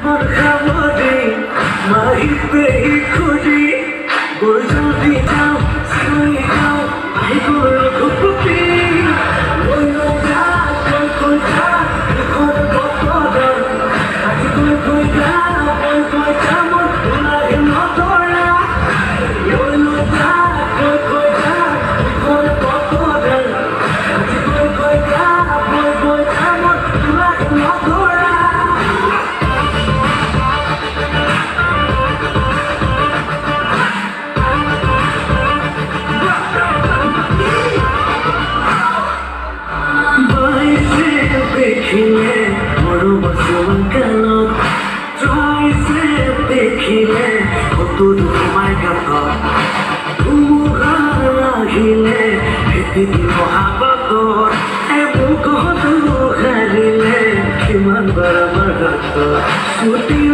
আমার খাবারে মাহিবে খুঁজি গোল জলদি যাও শুয়ে যাও এই গোল খুপুটি ওই যা কই যা ঘর বদল আজ কই যা কই যা মন লাগে নতরা ওই যা কই যা ঘর বদল আজ কই যা মন লাগে নতরা দেখিলে বড় বসন কেন ট্রাইসে দেখিলে কত তোমার কথা তোমার লাগিলে পৃথিবী মহাবত এবং কত হারিলে কিমান বার আমার হাত ছুটি